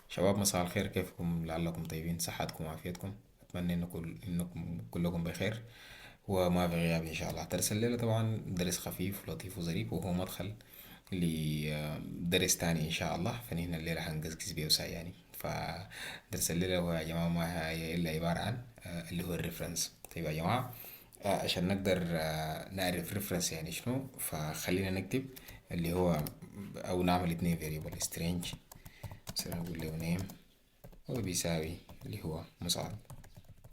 شباب مساء الخير، كيفكم؟ لعلكم طيبين، صحتكم وعافيتكم. أتمنى إنكم كلكم بخير وما في غياب إن شاء الله. درس الليلة طبعا درس خفيف ولطيف وظريف، وهو مدخل لدرس تاني إن شاء الله. فنحن الليلة هنقزقز بيه وسع يعني. فدرس الليلة هو يا جماعة ما هي إلا عبارة عن اللي هو الريفرنس. طيب يا جماعة، عشان نقدر نعرف ريفرنس يعني شنو، فخلينا نكتب اللي هو أو نعمل اتنين variable string. مثلا نقول له name هو بيساوي اللي هو مصعب،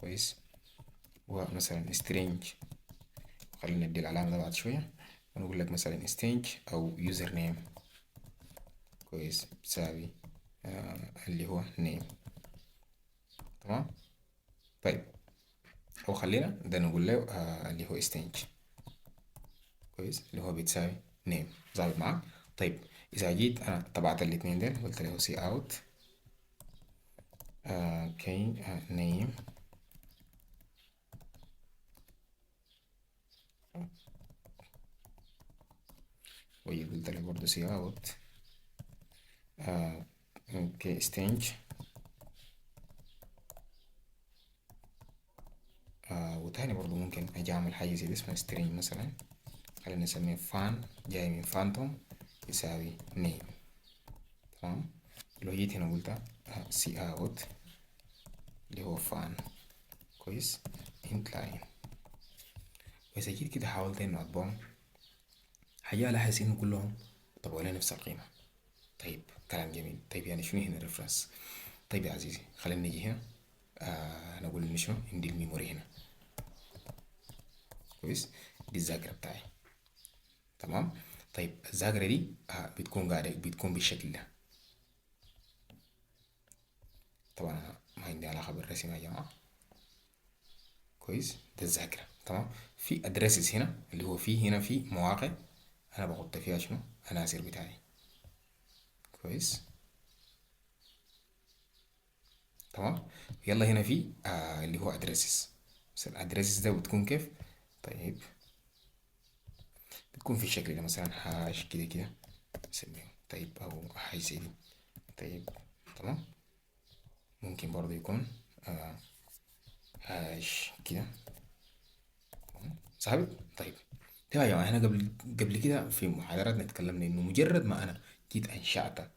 كويس. ومثلا string، خلينا ندي العلامة ده بعد شوية، ونقول لك مثلا string أو user name، كويس، بتساوي اللي هو name. تمام. طيب، أو خلينا ده نقول له اللي هو string، كويس، اللي هو بتساوي name. ظابط معاك؟ طيب، إذا جيت أنا طبعت الاتنين دول قلت له سي اوت كي name، وقلت له برضه سي اوت كي string. وتاني برضو ممكن أجي أعمل حاجة زي دي اسمها string مثلا، خلينا نسميه فان، جاي من فانتوم، يساوي نيم. تمام. لو جيت هنا قلت سي اوت اللي هو فان، كويس، انت لاين. وإذا جيت كده حاولت إنه أطبعهم، حاجة ألاحظ إنه كلهم طبعوا لي نفس القيمة. طيب، كلام جميل. طيب يعني شنو هنا الريفرنس؟ طيب يا عزيزي، خلينا نيجي هنا نقول إن شنو عندي الميموري هنا، كويس، دي الذاكرة بتاعي. تمام. طيب الذاكرة دي بتكون قاعدة، بتكون بالشكل ده. طبعا أنا ما عندي علاقة بالرسم يا جماعة، كويس، ده الذاكرة. تمام. في ادريسز هنا اللي هو في هنا في مواقع انا بحط فيها شنو عناصر بتاعي، كويس. تمام. يلا هنا في اللي هو ادريسز. بس الادريسز ده بتكون كيف؟ طيب، بتكون في الشكل ده مثلا هاش كده كده نسميه، طيب، او هاي زي دي. طيب، تمام. ممكن برضه يكون آه هاش كده، صاحبي. طيب، طيب يا جماعة، احنا قبل كده في محاضراتنا اتكلمنا انه مجرد ما انا جيت انشأت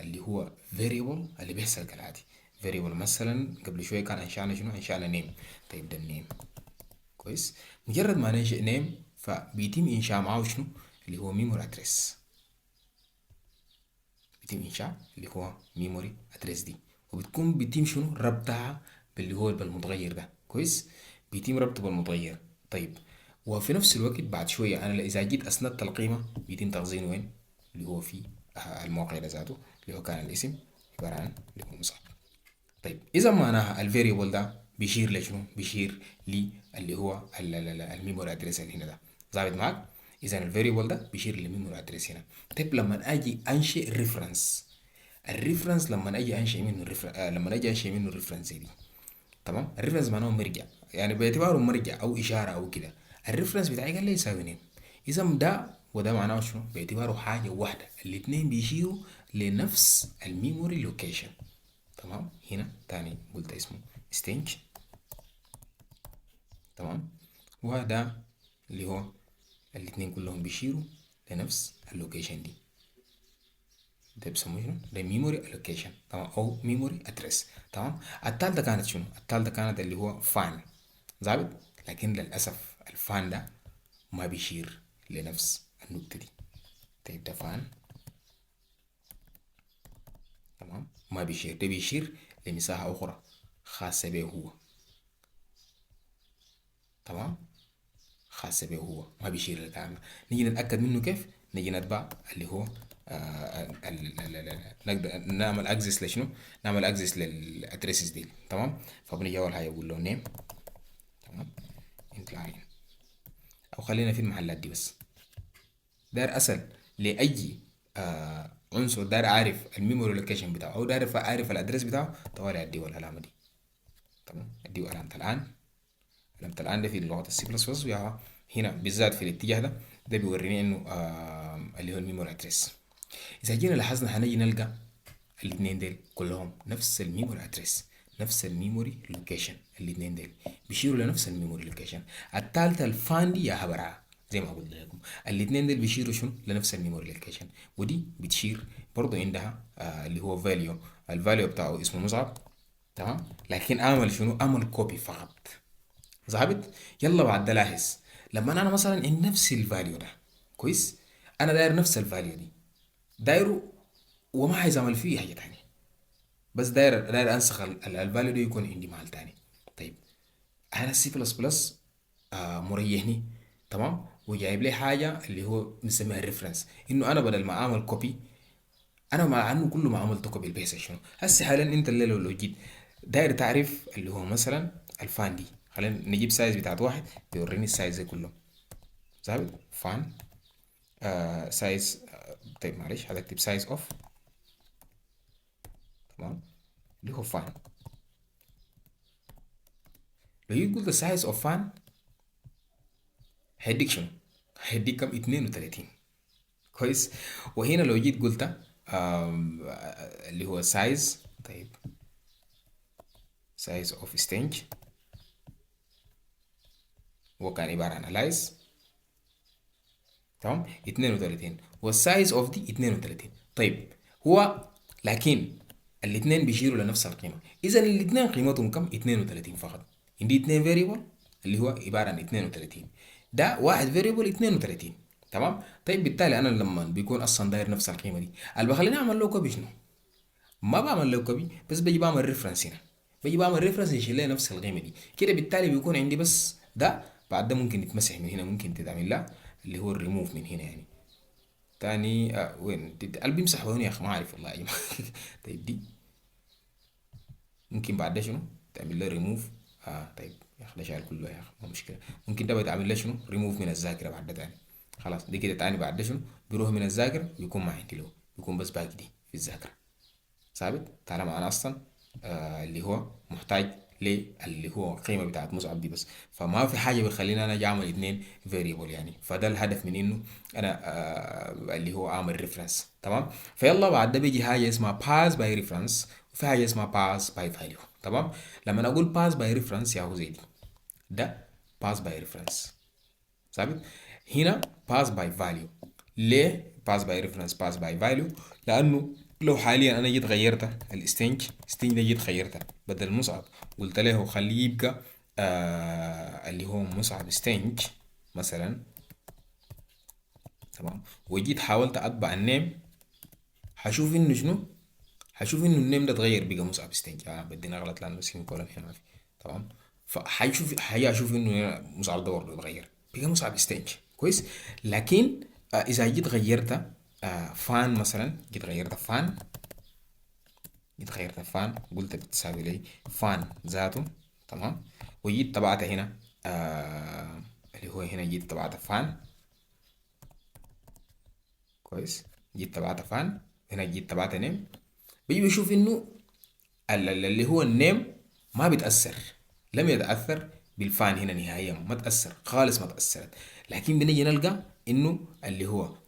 اللي هو variable اللي بيحصل كالآتي. variable مثلا قبل شوية كان انشأنا شنو؟ انشأنا name. طيب ده النيم، كويس. مجرد ما ننشئ name فبيتم انشاء معاه شنو؟ اللي هو memory address. بيتم انشاء اللي هو memory address دي، وبتكون بيتم شنو؟ ربطها باللي هو بالمتغير ده، كويس. بيتم ربطه بالمتغير. طيب، وفي نفس الوقت بعد شوية أنا إذا جيت أسندت القيمة بيتم تخزينه وين؟ اللي هو في الموقع ده ذاته، اللي هو كان الاسم عبارة عن اللي هو مصعب. طيب، إذا معناها الفاريبل ده بيشير لشنو؟ بيشير لي اللي هو الميموري ادريس اللي هنا ده. ظابط معاك؟ إذا الفاريبل ده بيشير للميموري ادريس هنا. طيب لما أجي أنشئ ريفرنس، الريفرنس لما أجي أنشئ منه لما أجي أنشئ منه ريفرنس دي، تمام. الريفرنس معناه مرجع، يعني باعتباره مرجع او اشاره او كده. الريفرنس بتاعي قال لي يساوي نيم. اذا ده وده معناه شنو؟ باعتباره حاجه واحده، الاثنين بيشيروا لنفس الميموري لوكيشن. تمام. هنا تاني قلت اسمه ستينج، تمام. وده اللي هو الاثنين كلهم بيشيروا لنفس اللوكيشن دي. ده بيسموه شنو؟ ده ميموري الوكيشن، تمام، او ميموري ادريس. تمام. التالتة كانت شنو؟ التالتة كانت اللي هو فان، ظابط. لكن للاسف الفان ده ما بيشير لنفس النقطة دي. طيب ده فان، تمام، ما بيشير، ده بيشير لمساحة أخرى خاصة به هو. تمام. خاصة به هو، ما بيشير للكلام ده. نيجي نتأكد منه كيف؟ نيجي نتبع اللي هو نقدر نعمل اكسس لشنو؟ نعمل اكسس للادريسز دي. تمام. فبنيجي اول حاجه اقول له نيم، تمام، انت لاين، او خلينا في المحلات دي بس. داير اسال لاي عنصر، داير اعرف الميموري لوكيشن بتاعه او داير اعرف الادريس بتاعه، طوالي اديه العلامه دي. تمام. اديه علامه الان. علامه الان ده في لغه السي بلس بلس، هنا بالذات في الاتجاه ده ده بيوريني انه اللي هو الميموري ادريس. اذا جينا لاحظنا هنجي نلقى الاثنين ديل كلهم نفس الميموري ادريس، نفس الميموري لوكيشن، الاثنين ديل بيشيروا لنفس الميموري لوكيشن. الثالثه الفان دي يا هبرها زي ما قلت لكم، الاثنين ديل بيشيروا شنو لنفس الميموري لوكيشن، ودي بتشير برضه عندها اللي هو فاليو، الفاليو بتاعه اسمه مصعب. تمام، لكن اعمل شنو، اعمل كوبي فقط. ظابط. يلا بعد ده لاحظ، لما انا مثلا عندي نفس الفاليو ده، كويس، انا داير نفس الفاليو دي، دايره وما عايز اعمل فيه حاجه تانية، بس داير انسخ الفاليو ده يكون عندي محل تاني. طيب انا السي بلس بلس مريحني، تمام، وجايب لي حاجه اللي هو بنسميها الريفرنس، انه انا بدل ما اعمل كوبي، انا مع عنه كله ما عملت كوبي البيس شنو هسه حاليا انت اللي لو جيت داير تعرف اللي هو مثلا الفان دي، خلينا نجيب سايز بتاعت واحد بيوريني السايز ده كله. ظابط فان سايز طيب معلش هتكتب سايز اوف، تمام، اللي هو فان. لو جيت قلت سايز اوف فان هيديك شنو؟ هيديك كم؟ 32. كويس. وهنا لو جيت قلت اللي هو سايز، طيب سايز اوف ستينج هو كان عبارة عن الايز، تمام، 32، والسايز اوف دي 32. طيب هو لكن الاثنين بيشيروا لنفس القيمة، اذا الاثنين قيمتهم كم؟ 32 فقط. عندي اثنين فاريبل اللي هو عبارة عن 32، ده واحد فاريبل 32. تمام. طيب بالتالي انا لما بيكون اصلا داير نفس القيمة دي، اللي بخليني اعمل له كوبي شنو؟ ما بعمل له كوبي، بس بجي بعمل ريفرنس هنا، بجي بعمل ريفرنس يشيل لي نفس القيمه دي كده، بالتالي بيكون عندي بس ده. بعد ده ممكن يتمسح من هنا، ممكن تتعمل له اللي هو الريموف من هنا يعني. تاني وين قلبي بيمسح هنا يا اخي، ما عارف والله يا جماعه. طيب دي ممكن بعد ده شنو تعمل له ريموف. طيب يا اخي ده شايل كله يا اخي، ما مشكله. ممكن ده بيتعمل له شنو ريموف من الذاكره بعد ده تاني. خلاص دي كده تاني بعد ده شنو بيروح من الذاكره ويكون ما عندي له، بيكون بس باقي دي في الذاكره. ثابت. طالما انا اصلا اللي هو محتاج اللي هو القيمه بتاعت مصعب دي بس، فما في حاجه بيخليني انا اجي اعمل اتنين فاريبل يعني. فده الهدف من انه انا اللي هو اعمل ريفرنس. تمام. فيلا بعد ده بيجي حاجه اسمها باس باي ريفرنس، وفي حاجه اسمها باس باي فاليو. تمام. لما اقول باس باي ريفرنس يا هو زي دي، ده باس باي ريفرنس. ثابت. هنا باس باي فاليو. ليه باس باي ريفرنس باس باي فاليو؟ لانه لو حاليا انا جيت غيرت ستينج ده جيت غيرته بدل مصعب، قلت له خليه يبقى اللي هو مصعب ستينج مثلا، تمام، وجيت حاولت اطبع النيم، هشوف انه شنو، هشوف انه النيم ده اتغير بقى مصعب ستينج. بدينا غلط لانه سيمي كولن هنا ما في. تمام. فحيشوف اشوف انه هنا مصعب ده برضه اتغير بقى مصعب ستينج. كويس. لكن اذا جيت غيرت فان مثلا، جيت غيرت فان قلت بتساوي لي فان ذاته، تمام، وجيت طبعت هنا اللي هو هنا جيت طبعت فان. كويس. جيت طبعت فان، هنا جيت طبعت نيم، بيجي بيشوف انه اللي هو النيم ما بيتأثر، لم يتأثر بالفان هنا نهائيا، ما تأثر خالص، ما تأثرت. لكن بنيجي نلقى انه اللي هو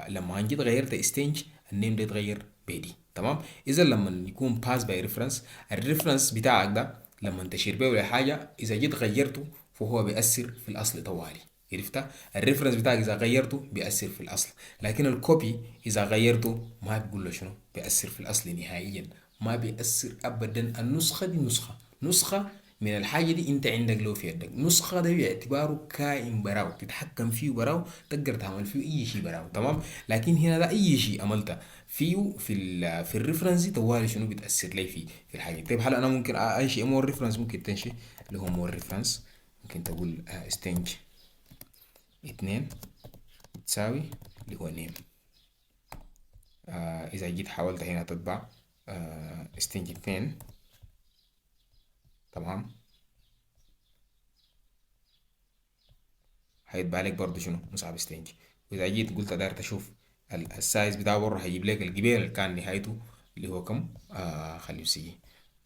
لما جيت غيرت ستينج النيم ده يتغير بيدي. تمام. اذا لما يكون باس باي ريفرنس، الريفرنس بتاعك ده لما تشير به ولا حاجه، اذا جيت غيرته فهو بيأثر في الاصل طوالي. عرفتها؟ الريفرنس بتاعك اذا غيرته بيأثر في الاصل، لكن الكوبي اذا غيرته ما بيقول له شنو بيأثر في الاصل نهائيا، ما بيأثر ابدا. النسخه دي نسخه من الحاجه دي انت عندك له في يدك، نسخه ده باعتباره كائن براو تتحكم فيه براو، تقدر تعمل فيه اي شيء براو. تمام. لكن هنا ده اي شيء عملته فيه في الريفرنس دي طوالي شنو بتأثر لي في الحاجه. طيب هل انا ممكن انشئ مور ريفرنس؟ ممكن تنشئ اللي هو مور ريفرنس، ممكن تقول ستنج اتنين بتساوي اللي هو نيم. اذا جيت حاولت هنا تطبع ستنج اتنين، تمام، هيتبع لك برضه شنو مصعب ستينج. واذا جيت قلت داير تشوف السايز بتاعه بره، هيجيب لك الجبال اللي كان نهايته اللي هو كم خليه سي،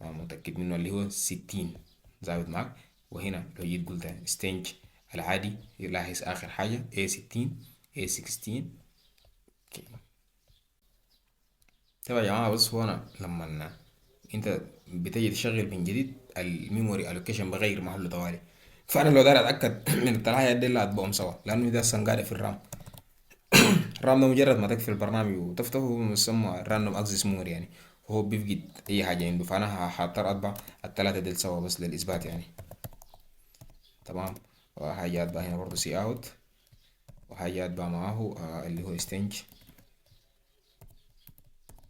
متأكد منه اللي هو 60 زاوية معك. وهنا لو جيت قلت ستينج العادي يلاحظ آخر حاجة A16 A16. اوكي. طيب يا جماعة، بس هو أنا لما أنت بتيجي تشغل من جديد الميموري ألوكيشن بغير محله طوالي. فأنا لو داير أتأكد من التلاحة دي اللي هتبقهم سوا، لأنه ده أصلا قاعدة في الرام. الرام ده مجرد ما تقفل البرنامج وتفتحه هو مسمى راندوم اكسس ميموري يعني. هو بيفقد اي حاجه عنده، فانا هضطر اطبع الثلاثه ديل سوا بس للاثبات يعني. تمام. وحاجه اطبع هنا برضه سي اوت، وحاجه اطبع معاه اللي هو ستنج،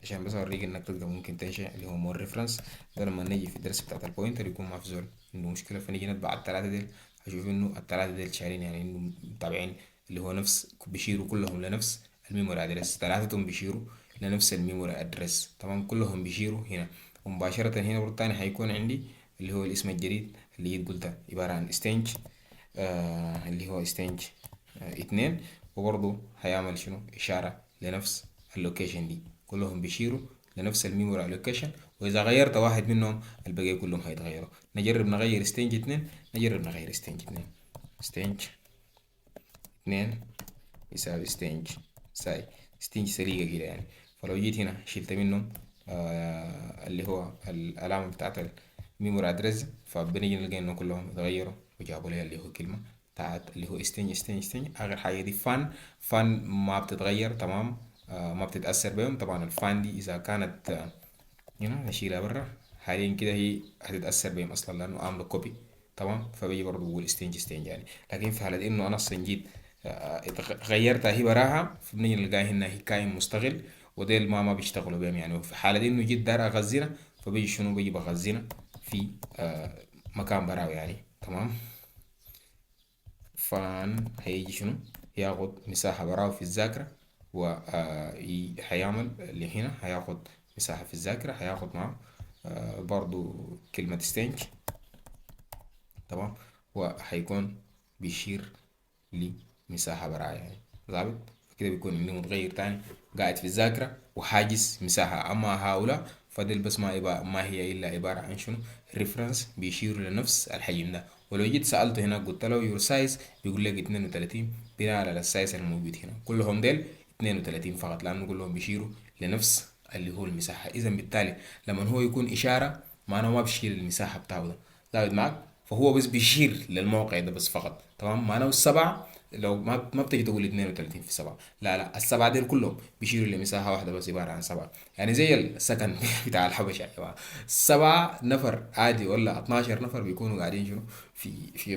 عشان بس اوريك انك تقدر ممكن تنشئ اللي هو مور ريفرنس. ده لما نيجي في الدرس بتاعت البوينتر يكون ما في زول عنده مشكله، فنيجي نطبع الثلاثه ديل هشوف انه الثلاثه ديل شايلين يعني انه متابعين اللي هو نفس، بيشيروا كلهم لنفس الميموري ادرس، ثلاثتهم بيشيروا لنفس الميموري ادرس. تمام، كلهم بيشيروا هنا. ومباشرة هنا برضه تاني هيكون عندي اللي هو الاسم الجديد اللي جيت قلته عبارة عن ستينج، اللي هو ستينج 2. وبرضه هيعمل شنو إشارة لنفس اللوكيشن دي، كلهم بيشيروا لنفس الميموري اللوكيشن. وإذا غيرت واحد منهم الباقي كلهم هيتغيروا. نجرب نغير ستينج 2، نجرب نغير ستينج 2. ستينج 2 يساوي ستينج ساي، ستينج سليقة كده يعني. فلو جيت هنا شلت منهم اللي هو العلامة بتاعت الميموري ادرس، فبنيجي نلقى انه كلهم اتغيروا وجابوا لي اللي هو كلمة بتاعت اللي هو ستينج ستينج ستينج. اخر حاجة دي فان، فان ما بتتغير. تمام، ما بتتأثر بهم. طبعا الفان دي اذا كانت هنا نشيلها برا حاليا كده، هي هتتأثر بهم اصلا لانه عامله كوبي. تمام، فبيجي برضه بقول ستينج ستينج يعني. لكن في حالة انه انا اصلا جيت غيرتها هي براها، فبنيجي نلقاها هنا هي كائن مستغل، وديل ما بيشتغلوا بهم يعني. في حالة انه جيت دار اغذينا، فبيجي شنو بيجي بغذينا في مكان براو يعني. تمام. فان هيجي شنو ياخد مساحة براو في الذاكرة، وهيعمل اللي هنا هياخد مساحة في الذاكرة، هياخد معه برضو كلمة ستينج. تمام، وهيكون بيشير لمساحة براها يعني. ظابط. كده بيكون عندي متغير تاني قاعد في الذاكرة وحاجز مساحة. أما هؤلاء فدل بس ما هي إلا عبارة عن شنو ريفرنس بيشيروا لنفس الحجم ده. ولو جيت سألته هنا قلت له يور سايز، بيقول لك 32 بناء على السايز الموجود هنا. كلهم ديل 32 فقط، لأنه كلهم بيشيروا لنفس اللي هو المساحة. إذا بالتالي لما هو يكون إشارة معناه ما بيشير المساحة بتاعه ده. ظابط معك؟ فهو بس بيشير للموقع ده بس فقط. تمام، معناه السبعة لو ما بتجي تقول 32 في 7، لا لا، السبعة دول كلهم بيشيروا لمساحة واحدة بس عبارة عن 7. يعني زي السكن بتاع الحبشة يا جماعة. 7 نفر عادي ولا 12 نفر بيكونوا قاعدين شنو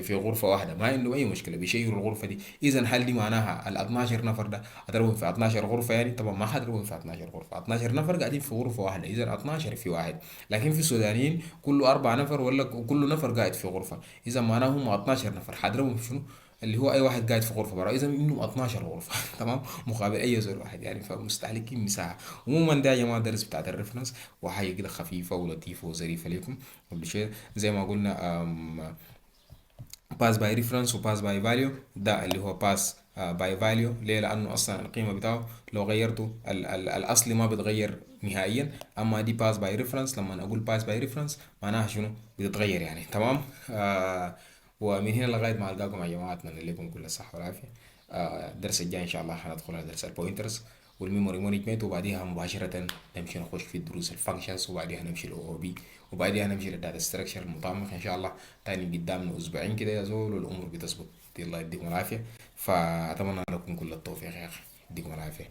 في غرفة واحدة، ما عنده أي مشكلة بيشيروا الغرفة دي. إذا هل دي معناها ال 12 نفر ده أضربهم في 12 غرفة يعني؟ طبعا ما حضربهم في 12 غرفة، 12 نفر قاعدين في غرفة واحدة، إذا 12 في واحد. لكن في السودانيين كله 4 نفر ولا كل نفر قاعد في غرفة، إذا معناهم هم 12 نفر حضربهم في شنو اللي هو اي واحد قاعد في غرفه برا. اذا انه 12 غرفه تمام، مقابل اي زول واحد يعني، فمستهلكين مساحه. عموما ده يا جماعه درس بتاعت الريفرنس، وحاجه كده خفيفه ولطيفه وظريفه لكم. قبل شيء زي ما قلنا باس باي ريفرنس وباس باي فاليو. ده اللي هو باس باي فاليو ليه؟ لانه اصلا القيمه بتاعه لو غيرته ال الاصلي ما بيتغير نهائيا. اما دي باس باي ريفرنس، لما اقول باس باي ريفرنس معناها شنو بتتغير يعني. تمام. ومن هنا لغايه ما القاكم يا جماعه، اتمنى لكم كل الصحه والعافيه. الدرس الجاي ان شاء الله هندخل على درس البوينترز والميموري مانجمنت، وبعديها مباشره نمشي نخش في الدروس الفانكشنز، وبعديها نمشي الاو او بي، وبعديها نمشي للداتا ستراكشر المطابق ان شاء الله. تاني قدامنا اسبوعين كده يا زول والامور بتظبط. الله يديكم العافيه. فاتمنى لكم كل التوفيق يا اخي، يديكم العافيه.